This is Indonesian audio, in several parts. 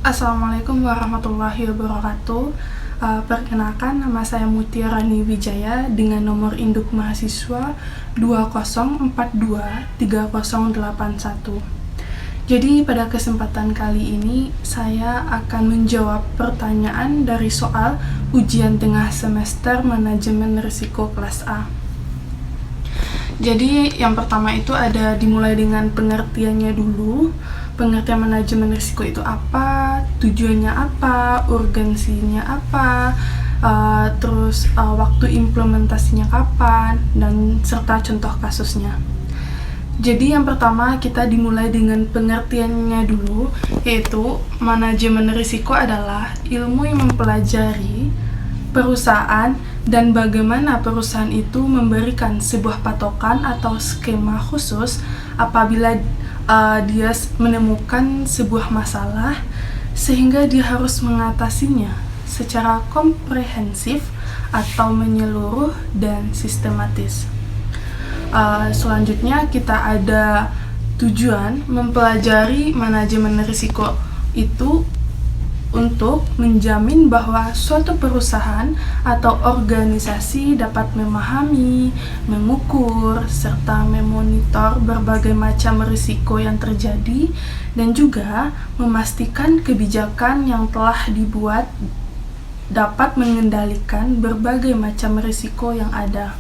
Assalamualaikum warahmatullahi wabarakatuh. Perkenalkan, nama saya Mutiara Rani Wijaya dengan nomor induk mahasiswa 20423081. Jadi pada kesempatan kali ini saya akan menjawab pertanyaan dari soal ujian tengah semester manajemen risiko kelas A. Jadi yang pertama itu ada dimulai dengan pengertiannya dulu. Pengertian manajemen risiko itu apa, tujuannya apa, urgensinya apa, terus waktu implementasinya kapan, dan serta contoh kasusnya. Jadi yang pertama kita dimulai dengan pengertiannya dulu, yaitu manajemen risiko adalah ilmu yang mempelajari perusahaan dan bagaimana perusahaan itu memberikan sebuah patokan atau skema khusus apabila dia menemukan sebuah masalah sehingga dia harus mengatasinya secara komprehensif atau menyeluruh dan sistematis. Selanjutnya kita ada tujuan mempelajari manajemen risiko itu untuk menjamin bahwa suatu perusahaan atau organisasi dapat memahami, mengukur, serta memonitor berbagai macam risiko yang terjadi dan juga memastikan kebijakan yang telah dibuat dapat mengendalikan berbagai macam risiko yang ada.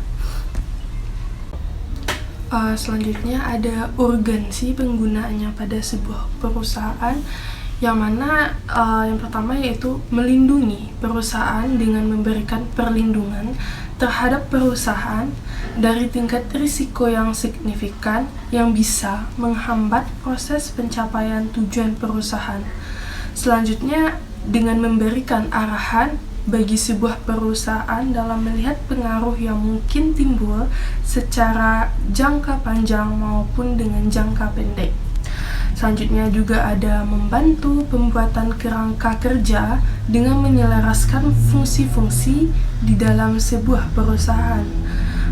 Selanjutnya ada urgensi penggunaannya pada sebuah perusahaan, yang mana yang pertama yaitu melindungi perusahaan dengan memberikan perlindungan terhadap perusahaan dari tingkat risiko yang signifikan yang bisa menghambat proses pencapaian tujuan perusahaan. Selanjutnya dengan memberikan arahan bagi sebuah perusahaan dalam melihat pengaruh yang mungkin timbul secara jangka panjang maupun dengan jangka pendek. Selanjutnya juga ada membantu pembuatan kerangka kerja dengan menyelaraskan fungsi-fungsi di dalam sebuah perusahaan.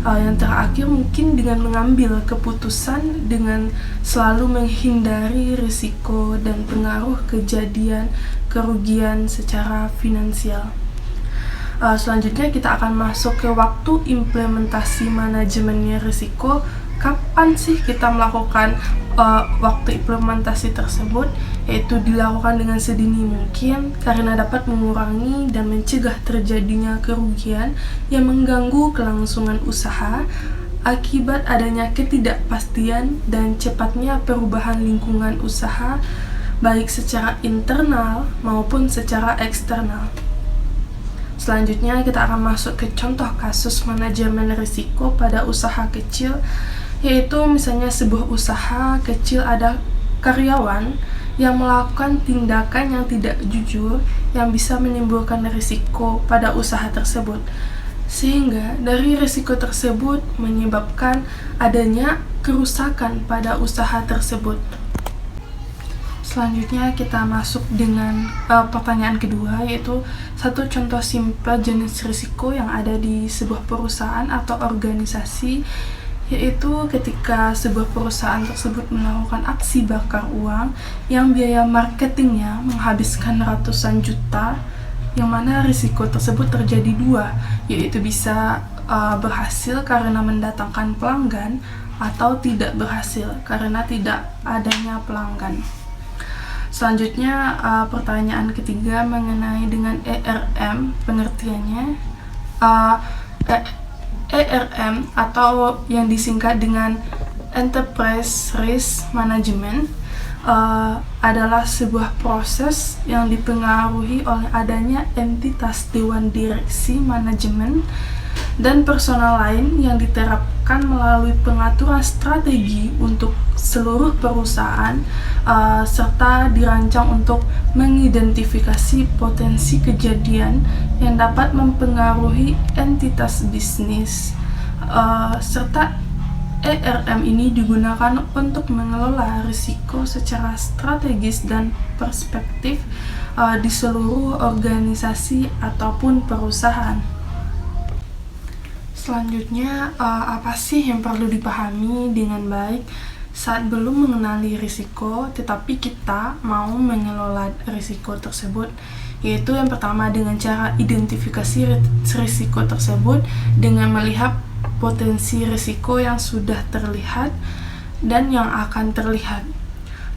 Yang terakhir mungkin dengan mengambil keputusan dengan selalu menghindari risiko dan pengaruh kejadian kerugian secara finansial. Selanjutnya kita akan masuk ke waktu implementasi manajemennya risiko. Kapan sih kita melakukan waktu implementasi tersebut? Yaitu dilakukan dengan sedini mungkin karena dapat mengurangi dan mencegah terjadinya kerugian yang mengganggu kelangsungan usaha akibat adanya ketidakpastian dan cepatnya perubahan lingkungan usaha baik secara internal maupun secara eksternal. Selanjutnya kita akan masuk ke contoh kasus manajemen risiko pada usaha kecil, yaitu misalnya sebuah usaha kecil ada karyawan yang melakukan tindakan yang tidak jujur yang bisa menimbulkan risiko pada usaha tersebut, sehingga dari risiko tersebut menyebabkan adanya kerusakan pada usaha tersebut. Selanjutnya kita masuk dengan pertanyaan kedua, yaitu satu contoh simpel jenis risiko yang ada di sebuah perusahaan atau organisasi, yaitu ketika sebuah perusahaan tersebut melakukan aksi bakar uang yang biaya marketingnya menghabiskan ratusan juta, yang mana risiko tersebut terjadi dua, yaitu bisa berhasil karena mendatangkan pelanggan atau tidak berhasil karena tidak adanya pelanggan. Selanjutnya pertanyaan ketiga mengenai dengan ERM, pengertiannya. ERM atau yang disingkat dengan Enterprise Risk Management adalah sebuah proses yang dipengaruhi oleh adanya entitas dewan direksi manajemen dan personal lain yang diterapkan melalui pengaturan strategi untuk seluruh perusahaan serta dirancang untuk mengidentifikasi potensi kejadian yang dapat mempengaruhi entitas bisnis, serta ERM ini digunakan untuk mengelola risiko secara strategis dan perspektif di seluruh organisasi ataupun perusahaan. Selanjutnya, apa sih yang perlu dipahami dengan baik saat belum mengenali risiko tetapi kita mau mengelola risiko tersebut, yaitu yang pertama dengan cara identifikasi risiko tersebut dengan melihat potensi risiko yang sudah terlihat dan yang akan terlihat.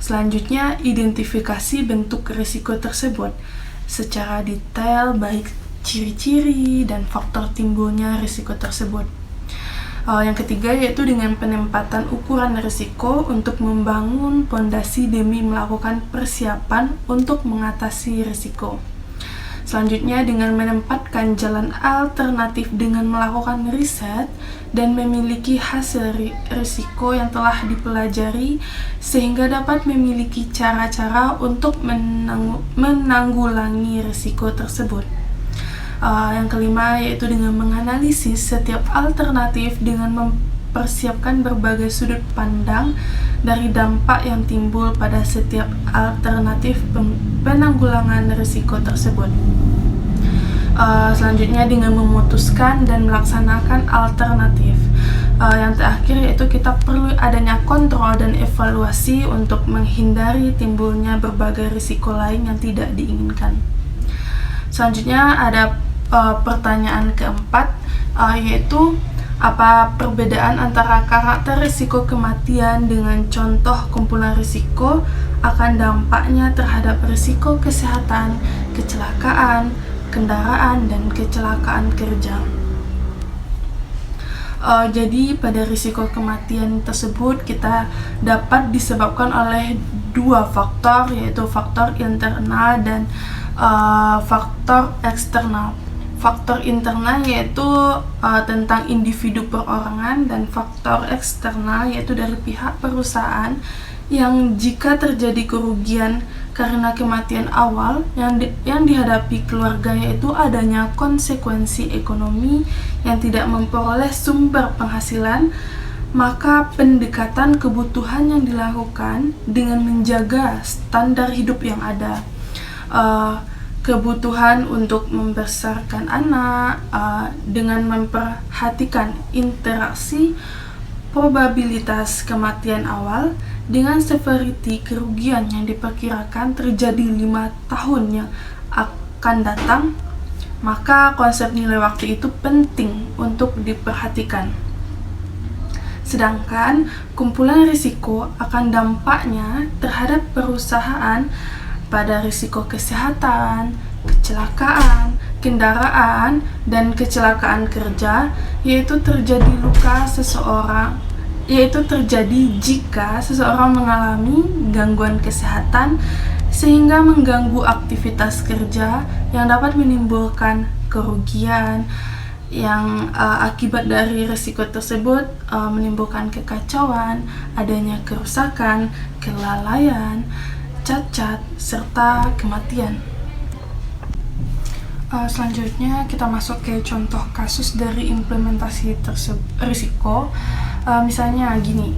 Selanjutnya, identifikasi bentuk risiko tersebut secara detail, baik ciri-ciri dan faktor timbulnya risiko tersebut. Yang ketiga yaitu dengan penempatan ukuran risiko untuk membangun pondasi demi melakukan persiapan untuk mengatasi risiko. Selanjutnya dengan menempatkan jalan alternatif dengan melakukan riset dan memiliki hasil risiko yang telah dipelajari sehingga dapat memiliki cara-cara untuk menanggulangi risiko tersebut. Yang kelima yaitu dengan menganalisis setiap alternatif dengan mempersiapkan berbagai sudut pandang dari dampak yang timbul pada setiap alternatif penanggulangan risiko tersebut. Selanjutnya dengan memutuskan dan melaksanakan alternatif. Yang terakhir yaitu kita perlu adanya kontrol dan evaluasi untuk menghindari timbulnya berbagai risiko lain yang tidak diinginkan. Selanjutnya ada pertanyaan keempat, yaitu apa perbedaan antara karakter risiko kematian dengan contoh kumpulan risiko akan dampaknya terhadap risiko kesehatan, kecelakaan, kendaraan, dan kecelakaan kerja. Jadi pada risiko kematian tersebut kita dapat disebabkan oleh dua faktor, yaitu faktor internal dan faktor eksternal. Faktor internal yaitu tentang individu perorangan, dan faktor eksternal yaitu dari pihak perusahaan yang jika terjadi kerugian karena kematian awal yang dihadapi keluarga, yaitu adanya konsekuensi ekonomi yang tidak memperoleh sumber penghasilan, maka pendekatan kebutuhan yang dilakukan dengan menjaga standar hidup yang ada, kebutuhan untuk membesarkan anak, dengan memperhatikan interaksi probabilitas kematian awal dengan severity kerugian yang diperkirakan terjadi 5 tahun yang akan datang, maka konsep nilai waktu itu penting untuk diperhatikan. Sedangkan kumpulan risiko akan dampaknya terhadap perusahaan pada risiko kesehatan, kecelakaan, kendaraan, dan kecelakaan kerja, yaitu terjadi jika seseorang mengalami gangguan kesehatan sehingga mengganggu aktivitas kerja yang dapat menimbulkan kerugian yang akibat dari risiko tersebut menimbulkan kekacauan, adanya kerusakan, kelalaian, cacat, serta kematian. Selanjutnya kita masuk ke contoh kasus dari implementasi risiko. Misalnya gini,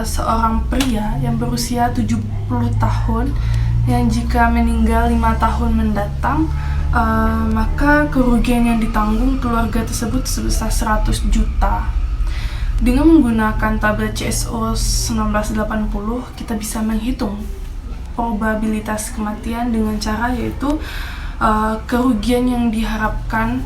seorang pria yang berusia 70 tahun yang jika meninggal 5 tahun mendatang, maka kerugian yang ditanggung keluarga tersebut sebesar 100 juta. Dengan menggunakan tabel CSO 1980, kita bisa menghitung probabilitas kematian dengan cara yaitu kerugian yang diharapkan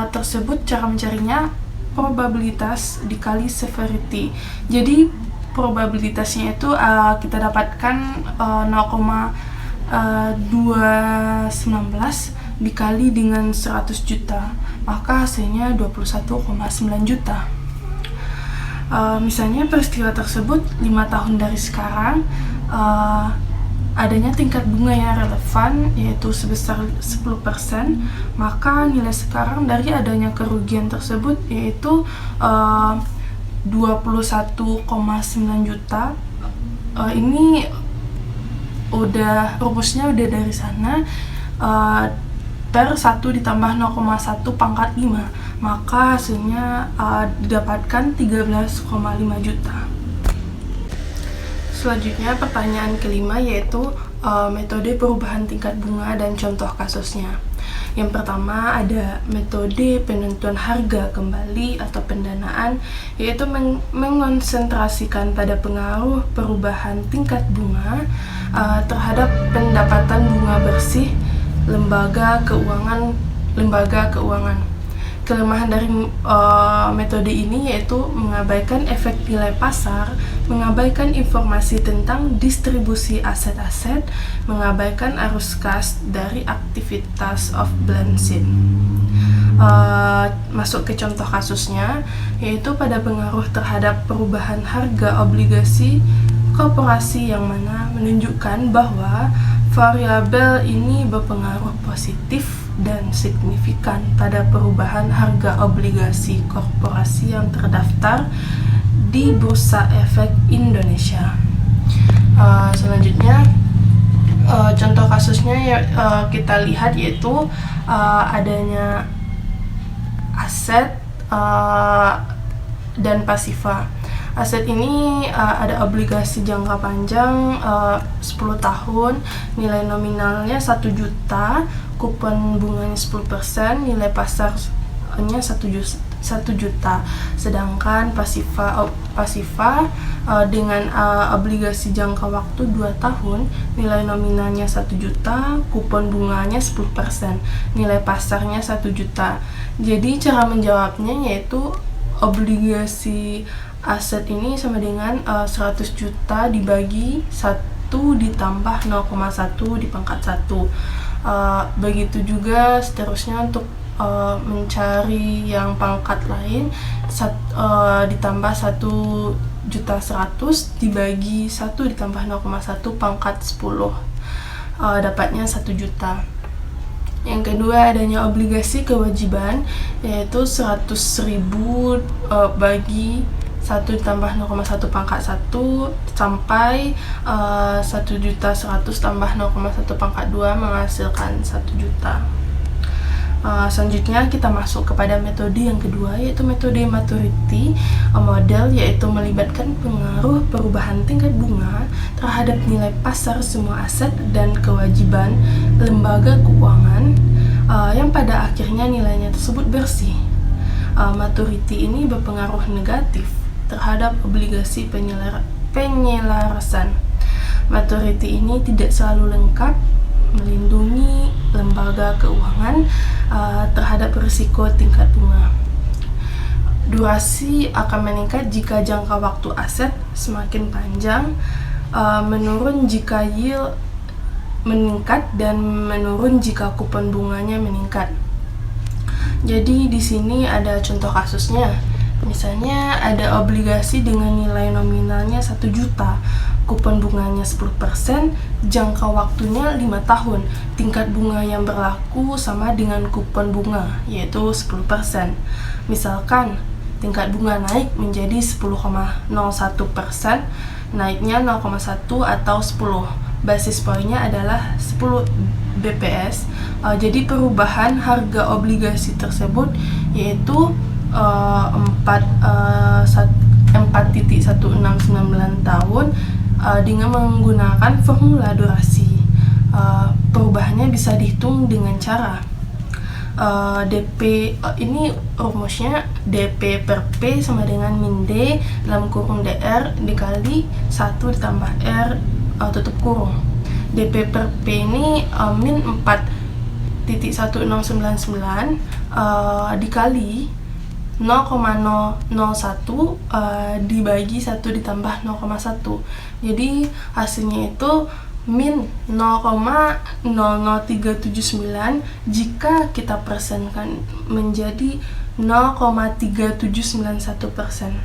tersebut, cara mencarinya probabilitas dikali severity. Jadi probabilitasnya itu kita dapatkan 0,219 dikali dengan 100 juta, maka hasilnya 21,9 juta. Misalnya peristiwa tersebut 5 tahun dari sekarang, adanya tingkat bunga yang relevan yaitu sebesar 10%, maka nilai sekarang dari adanya kerugian tersebut yaitu 21,9 juta. Ini rumusnya udah dari sana, per 1 ditambah 0,1 pangkat 5, maka hasilnya didapatkan 13,5 juta. Selanjutnya pertanyaan kelima yaitu metode perubahan tingkat bunga dan contoh kasusnya. Yang pertama ada metode penentuan harga kembali atau pendanaan, yaitu mengonsentrasikan pada pengaruh perubahan tingkat bunga terhadap pendapatan bunga bersih lembaga keuangan. Kelemahan dari metode ini yaitu mengabaikan efek nilai pasar, mengabaikan informasi tentang distribusi aset-aset, mengabaikan arus kas dari aktivitas off balance sheet. Masuk ke contoh kasusnya, yaitu pada pengaruh terhadap perubahan harga obligasi korporasi yang mana menunjukkan bahwa variabel ini berpengaruh positif dan signifikan pada perubahan harga obligasi korporasi yang terdaftar di Bursa Efek Indonesia. Selanjutnya, contoh kasusnya kita lihat yaitu adanya aset dan pasifa. Aset ini ada obligasi jangka panjang 10 tahun, nilai nominalnya 1 juta, kupon bunganya 10%, nilai pasarnya 1 juta. Sedangkan pasifa dengan obligasi jangka waktu 2 tahun, nilai nominalnya 1 juta, kupon bunganya 10%, nilai pasarnya 1 juta. Jadi cara menjawabnya yaitu obligasi aset ini sama dengan 100 juta dibagi 1 ditambah 0,1 dipangkat 1. Begitu juga seterusnya untuk mencari yang pangkat lain, ditambah 1.100.000 dibagi 1 ditambah 0,1 pangkat 10, dapatnya 1 juta. Yang kedua adanya obligasi kewajiban, yaitu 100.000 bagi 1 ditambah 0,1 pangkat 1 sampai 1.100.000 tambah 0,1 pangkat 2 menghasilkan 1 juta. Selanjutnya kita masuk kepada metode yang kedua, yaitu metode maturity model, yaitu melibatkan pengaruh perubahan tingkat bunga terhadap nilai pasar semua aset dan kewajiban lembaga keuangan yang pada akhirnya nilainya tersebut bersih. Maturity ini berpengaruh negatif terhadap obligasi penyelarasan. Maturity ini tidak selalu lengkap melindungi lembaga keuangan terhadap risiko tingkat bunga. Durasi akan meningkat jika jangka waktu aset semakin panjang, menurun jika yield meningkat, dan menurun jika kupon bunganya meningkat. Jadi di sini ada contoh kasusnya. Misalnya ada obligasi dengan nilai nominalnya 1 juta, kupon bunganya 10%, jangka waktunya 5 tahun, tingkat bunga yang berlaku sama dengan kupon bunga, yaitu 10%. Misalkan tingkat bunga naik menjadi 10,01%, naiknya 0,1 atau 10. Basis poinnya adalah 10 BPS. Jadi perubahan harga obligasi tersebut yaitu 4.1699 tahun dengan menggunakan formula durasi. Perubahannya bisa dihitung dengan cara DP, ini rumusnya DP per P sama dengan min D dalam kurung DR dikali 1 ditambah R tutup kurung. DP per P ini min 4.1699 dikali 0,001 dibagi 1 ditambah 0,1. Jadi hasilnya itu min 0,00379 jika kita persenkan menjadi 0,3791%.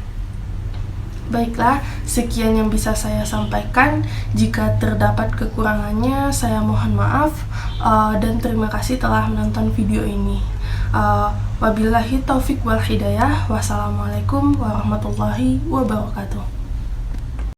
Baiklah, sekian yang bisa saya sampaikan. Jika terdapat kekurangannya, saya mohon maaf, dan terima kasih telah menonton video ini. Wabillahi taufik wal hidayah. Wassalamualaikum warahmatullahi wabarakatuh.